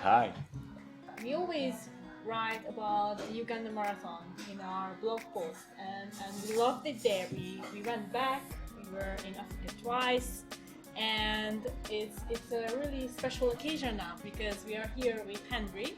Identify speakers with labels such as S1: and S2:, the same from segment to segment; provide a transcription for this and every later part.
S1: Hi.
S2: We always write about the Uganda Marathon in our blog post, and we loved it there. We went back, we were in Africa twice, and it's a really special occasion now because we are here with Henry,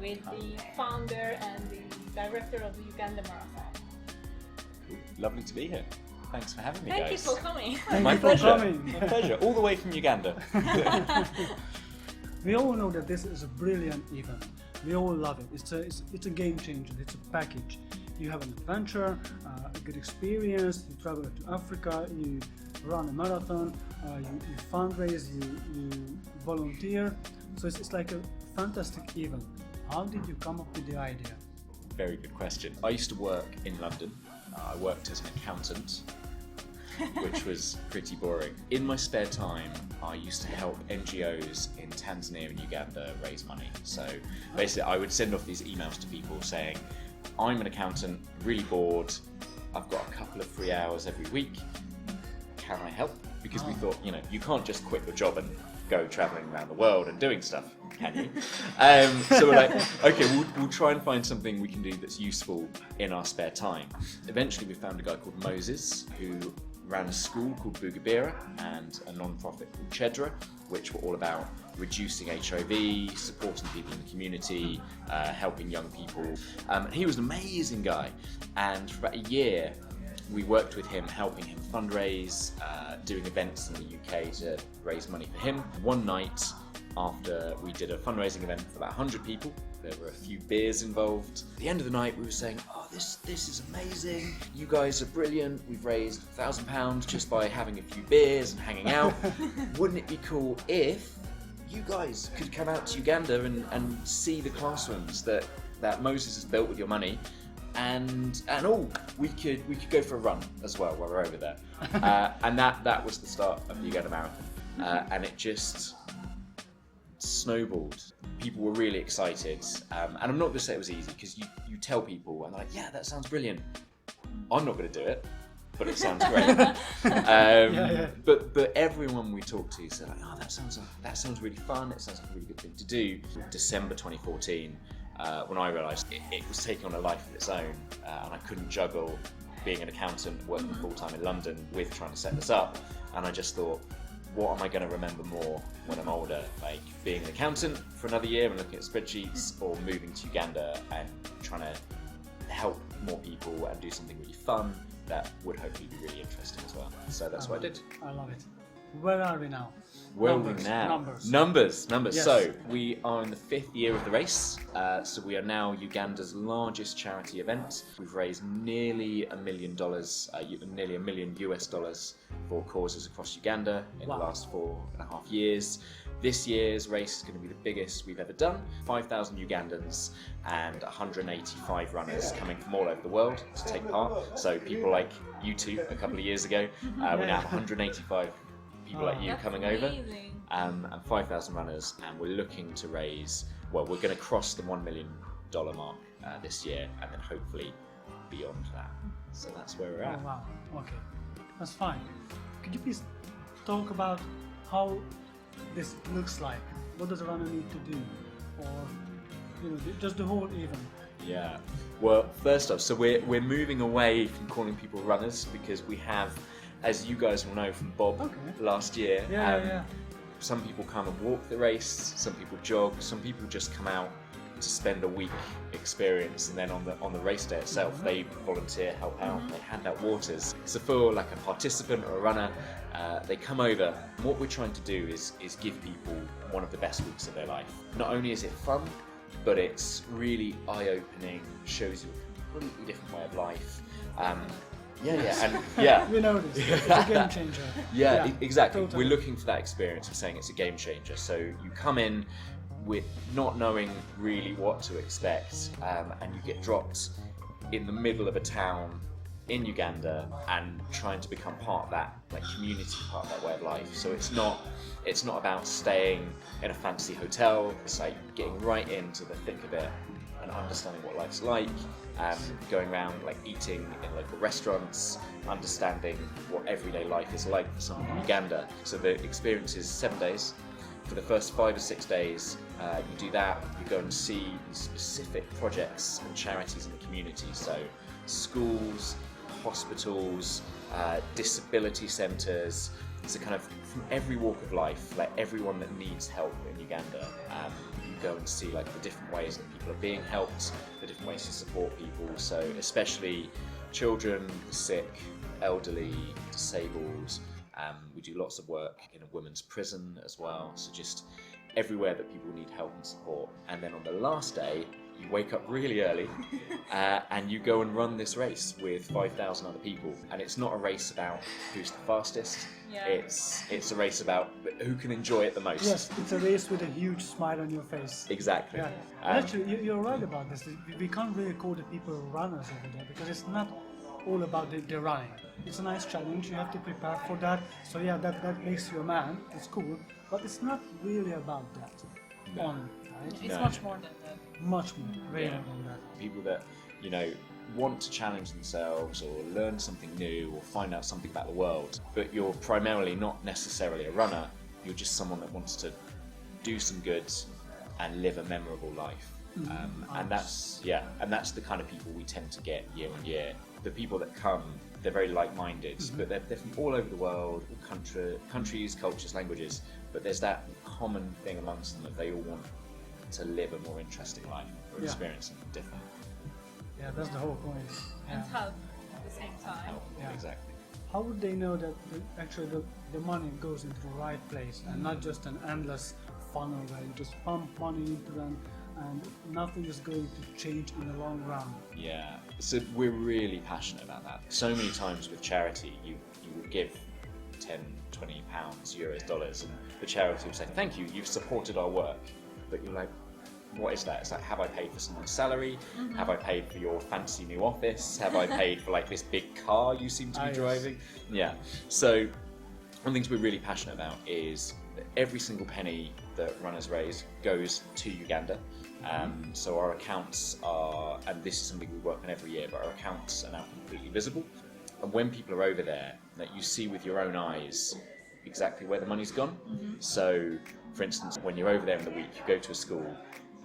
S2: with the founder and the director of the Uganda Marathon.
S1: Lovely to be here. Thanks for having me,
S2: Thank
S1: guys.
S2: you for coming.
S1: My pleasure. My pleasure. All the way from Uganda.
S3: We all know that this is a brilliant event. We all love it. It's a game changer. It's a package. You have an adventure, a good experience. You travel to Africa. You run a marathon. You fundraise. You volunteer. So it's like a fantastic event. How did you come up with the idea?
S1: Very good question. I used to work in London. I worked as an accountant, which was pretty boring. In my spare time, I used to help NGOs in Tanzania and Uganda raise money. So basically, I would send off these emails to people saying, I'm an accountant, really bored, I've got a couple of free hours every week, can I help? Because we thought, you can't just quit your job and go traveling around the world and doing stuff, can you? So we're like, okay, we'll try and find something we can do that's useful in our spare time. Eventually we found a guy called Moses who ran a school called Bugabira and a non-profit called Chedra, which were all about reducing HIV, supporting people in the community, helping young people. He was an amazing guy, and for about a year we worked with him, helping him fundraise, doing events in the UK to raise money for him. One night after we did a fundraising event for about 100 people, there were a few beers involved. At the end of the night we were saying, oh, this is amazing, you guys are brilliant, we've raised £1,000 just by having a few beers and hanging out. Wouldn't it be cool if you guys could come out to Uganda and see the classrooms that Moses has built with your money, and we could go for a run as well while we're over there. And that was the start of the Uganda Marathon, and it just snowballed. People were really excited, and I'm not going to say it was easy, because you tell people and they're like, yeah, that sounds brilliant. I'm not going to do it, but it sounds great. But everyone we talked to said, like, oh, that sounds really fun. It sounds like a really good thing to do. December 2014, when I realised it was taking on a life of its own, and I couldn't juggle being an accountant, working full time in London with trying to set this up, and I just thought, what am I going to remember more when I'm older? Like being an accountant for another year and looking at spreadsheets, or moving to Uganda and trying to help more people and do something really fun that would hopefully be really interesting as well. So that's what I did.
S3: I love it. Where are we now?
S1: Where are we now? Numbers. Yes. So we are in the 5th year of the race. So we are now Uganda's largest charity event. We've raised nearly $1 million, nearly $1 million US for causes across Uganda in the last 4.5 years. This year's race is going to be the biggest we've ever done. 5,000 Ugandans and 185 runners coming from all over the world to take part. So people like you two a couple of years ago, we now have 185 people like you coming over, and 5,000 runners, and we're looking to raise, we're going to cross the $1 million mark this year, and then hopefully beyond that. So that's where we're at.
S3: Oh, wow, okay, that's fine. Could you please talk about how this looks like? What does a runner need to do, or just the whole event?
S1: Yeah, well, first off, so we're moving away from calling people runners, because we have, as you guys will know from Bob last year, some people come and walk the race, some people jog, some people just come out to spend a week experience, and then on the race day itself they volunteer, help out, they hand out waters. So for like a participant or a runner, they come over. What we're trying to do is give people one of the best weeks of their life. Not only is it fun, but it's really eye-opening, shows you a completely different way of life.
S3: We know this. It's a game changer.
S1: Exactly.
S3: Totally.
S1: We're looking for that experience. We're saying it's a game changer. So you come in with not knowing really what to expect, and you get dropped in the middle of a town in Uganda and trying to become part of that community, part of that way of life. So it's not about staying in a fancy hotel. It's like getting right into the thick of it and understanding what life's like, going around eating in local restaurants, understanding what everyday life is like for someone in Uganda. So the experience is 7 days. for the first 5 or 6 days, you do that. You go and see specific projects and charities in the community. So schools, hospitals, disability centres. So kind of from every walk of life, like everyone that needs help in Uganda. You go and see like the different ways that people are being helped, the different ways to support people. So especially children, the sick, elderly, disabled. We do lots of work in a women's prison as well. So just everywhere that people need help and support. And then on the last day, you wake up really early and you go and run this race with 5,000 other people. And it's not a race about who's the fastest.
S2: Yeah.
S1: It's a race about who can enjoy it the most.
S3: Yes, it's a race with a huge smile on your face.
S1: Exactly.
S3: Yeah. Actually, you're right about this. We can't really call the people runners over there because it's not all about the running. It's a nice challenge. You have to prepare for that. So yeah, that makes you a man. It's cool, but it's not really about that.
S1: No.
S3: Right?
S2: It's
S1: No.
S2: much more than that.
S3: Much more, way
S1: Yeah.
S3: more than that.
S1: People that, you know, want to challenge themselves or learn something new or find out something about the world, but you're primarily not necessarily a runner, you're just someone that wants to do some good and live a memorable life. And that's the kind of people we tend to get year on year. The people that come, they're very like-minded, but they're from all over the world, all countries, cultures, languages, but there's that common thing amongst them that they all want to live a more interesting life or
S3: Yeah.
S1: experience something different.
S3: Yeah, that's the whole point.
S2: And
S3: Yeah.
S2: help at the same time.
S3: Yeah.
S1: Exactly.
S3: How would they know that actually the money goes into the right place and not just an endless funnel where you just pump money into them and nothing is going to change in the long run?
S1: Yeah, so we're really passionate about that. So many times with charity, you will give 10, 20 pounds, euros, dollars, and the charity will say, thank you, you've supported our work. But you're like, what is that? It's like, have I paid for someone's salary? Have I paid for your fancy new office? Have I paid for like this big car you seem to be
S3: Yes.
S1: driving? Yeah, so one of the things we're really passionate about is that every single penny that runners raise goes to Uganda. So our accounts are, and this is something we work on every year, but our accounts are now completely visible. And when people are over there, that you see with your own eyes exactly where the money's gone. So, for instance, when you're over there in the week, you go to a school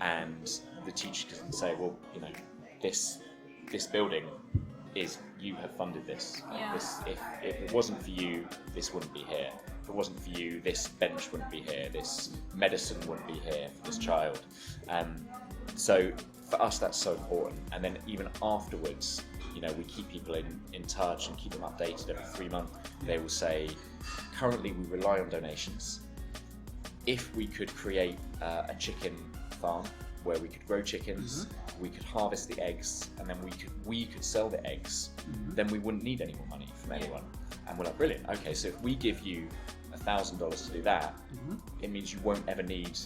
S1: and the teacher doesn't say, well, you know, this building is, you have funded this.
S2: Yeah.
S1: If it wasn't for you, this wouldn't be here. If it wasn't for you, this bench wouldn't be here. This medicine wouldn't be here for this child. So for us, that's so important. And then even afterwards, you know, we keep people in touch and keep them updated every 3 months. They will say, currently we rely on donations. If we could create a chicken farm where we could grow chickens, we could harvest the eggs, and then we could sell the eggs, then we wouldn't need any more money from anyone. And we're like, brilliant. Okay, so if we give you $1,000 to do that, it means you won't ever need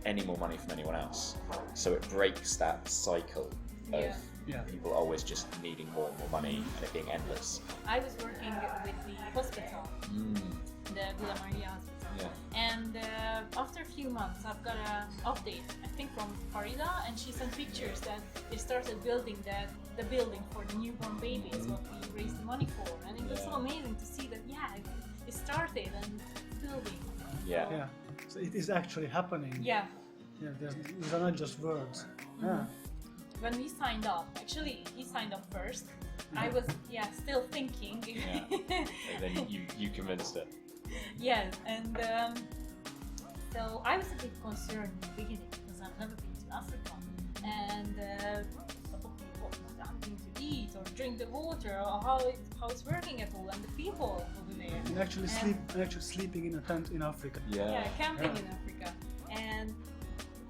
S1: any more money from anyone else. So it breaks that cycle of
S3: Yeah.
S1: people always just needing more and more money and it being endless.
S2: I was working with the hospital, the Villa Maria hospital.
S1: Yeah.
S2: And after a few months, I've got an update, I think from Farida, and she sent pictures that they started building the building for the newborn babies, what we raised the money for. And it was so amazing to see that, it started and it's building.
S1: Yeah.
S3: Yeah. So it is actually happening.
S2: Yeah.
S3: Yeah, these are not just words. Yeah.
S2: When we signed up, actually, he signed up first. I was, still thinking.
S1: Yeah. And then you convinced her.
S2: Yes, and so I was a bit concerned in the beginning because I've never been to Africa, and what I'm going to eat or drink the water or how it's working at all, and the people over there.
S3: And actually sleeping in a tent in Africa.
S2: Yeah, camping in Africa, and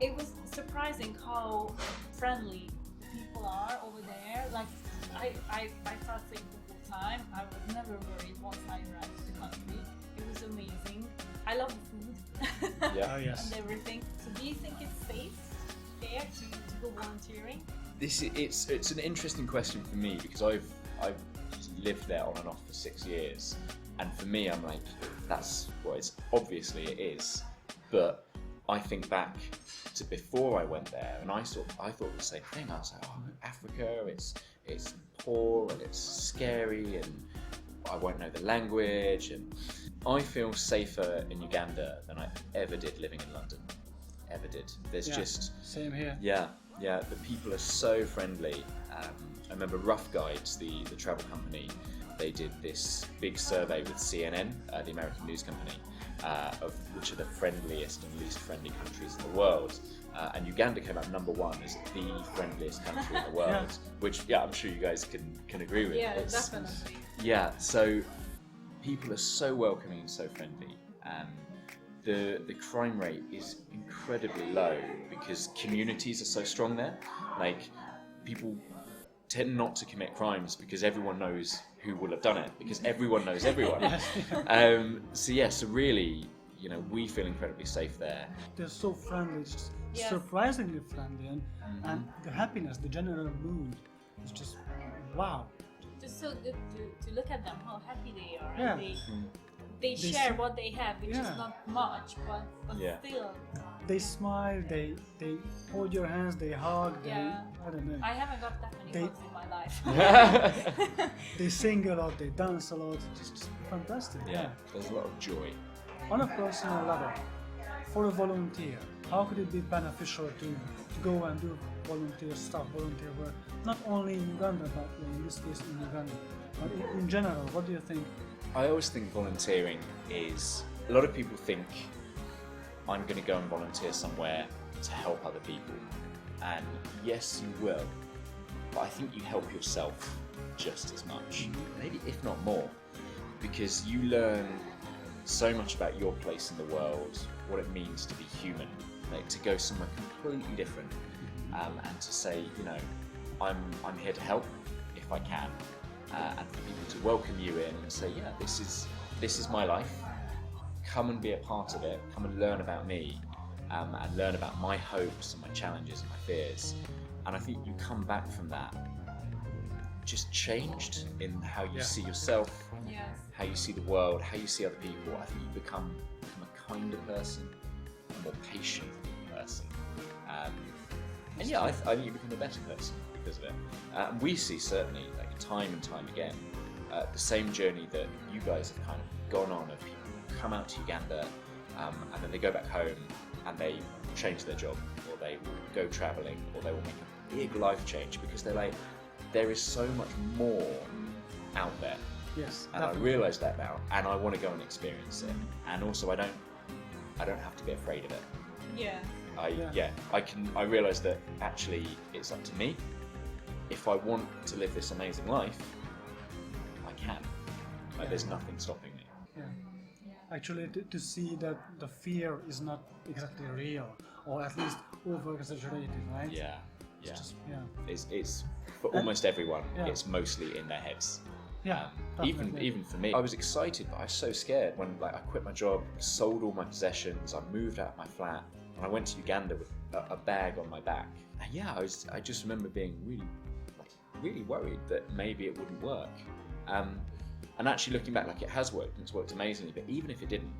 S2: it was surprising how friendly the people are over there. Like I felt safe the whole time. I was never worried once I arrived to the country. It was amazing. I love the food
S1: Yeah.
S3: Oh, yes.
S2: and everything. So do you think it's safe there to go volunteering?
S1: It's an interesting question for me because I've lived there on and off for 6 years, and for me I'm like, that's what it's obviously it is, but I think back to before I went there and I thought the same thing. I was like, oh, Africa, it's poor and it's scary and I won't know the language, and I feel safer in Uganda than I ever did living in London. Ever did. There's just
S3: same here.
S1: Yeah. The people are so friendly. I remember Rough Guides, the travel company. They did this big survey with CNN, the American news company, of which are the friendliest and least friendly countries in the world. And Uganda came out number 1 as the friendliest country in the world, which I'm sure you guys can agree with.
S2: Yeah, definitely.
S1: Yeah, so people are so welcoming and so friendly. The crime rate is incredibly low because communities are so strong there. Like, people tend not to commit crimes because everyone knows who will have done it, because everyone knows everyone. So really, we feel incredibly safe there.
S3: They're so friendly, just surprisingly friendly, and the happiness, the general mood is just wow.
S2: Just so good to look at them, how happy they are.
S3: Yeah.
S2: And they share what they have, which is not much, but still.
S3: They smile, they hold your hands, they hug, I don't know.
S2: I haven't got that many hugs in my life.
S3: They sing a lot, they dance a lot, it's just fantastic.
S1: There's a lot of joy.
S3: On a personal level, for a volunteer, how could it be beneficial to go and do volunteer stuff, volunteer work, not only in Uganda, but in this case in Uganda, but in general, what do you think?
S1: I always think volunteering is, a lot of people think I'm going to go and volunteer somewhere to help other people, and yes you will, but I think you help yourself just as much, maybe if not more, because you learn so much about your place in the world, what it means to be human, like to go somewhere completely different, and to say, I'm here to help if I can, and for people to welcome you in and say, this is my life, come and be a part of it, come and learn about me, and learn about my hopes and my challenges and my fears. And I think you come back from that just changed in how you see yourself, how you see the world, how you see other people. I think you become a kinder person, a more patient person, and I think you become a better person because of it. And we see certainly, like time and time again, the same journey that you guys have kind of gone on, of people who come out to Uganda and then they go back home and they change their job, or they will go travelling, or they will make a big life change because they're like, there is so much more out there.
S3: Yes,
S1: and definitely. I realise that now, and I want to go and experience it. And also, I don't have to be afraid of it. I realise that actually it's up to me. If I want to live this amazing life, I can. There's nothing stopping me.
S3: Actually, to see that the fear is not exactly real, or at least over-exaggerated, right?
S1: It's for almost everyone. It's mostly in their heads. Even for me, I was excited, but I was so scared when I quit my job, sold all my possessions, I moved out of my flat, and I went to Uganda with a bag on my back. And I just remember being really worried that maybe it wouldn't work. And actually looking back, it has worked, and it's worked amazingly. But even if it didn't,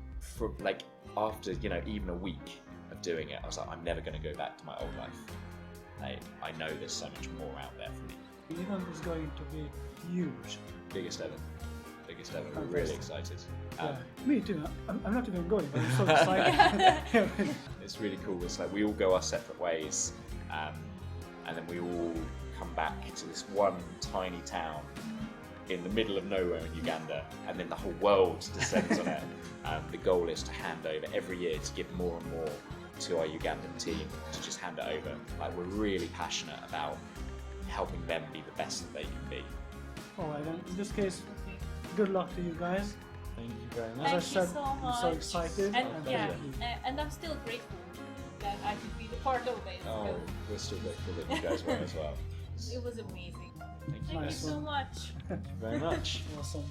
S1: after even a week of doing it, I was like, I'm never going to go back to my old life. I know there's so much more out there for me.
S3: The event is going to be huge.
S1: Biggest ever. We're really excited.
S3: Me too. I'm not even going, but I'm so excited.
S1: It's really cool. It's like we all go our separate ways, and then we all come back to this one tiny town in the middle of nowhere in Uganda, and then the whole world descends on it. The goal is to hand over every year, to give more and more to our Ugandan team, to just hand it over. We're really passionate about helping them be the best that they can be.
S3: Alright, then in this case, good luck to you guys.
S1: Thank you very much.
S2: Thank
S3: As I said,
S2: you so much.
S3: I'm so excited.
S2: And I'm still grateful that I could be the part of it.
S1: Oh, we're still grateful that you guys were as well.
S2: It was amazing.
S1: Thank you.
S2: Thank you so much.
S1: Thank you very much.
S3: Awesome.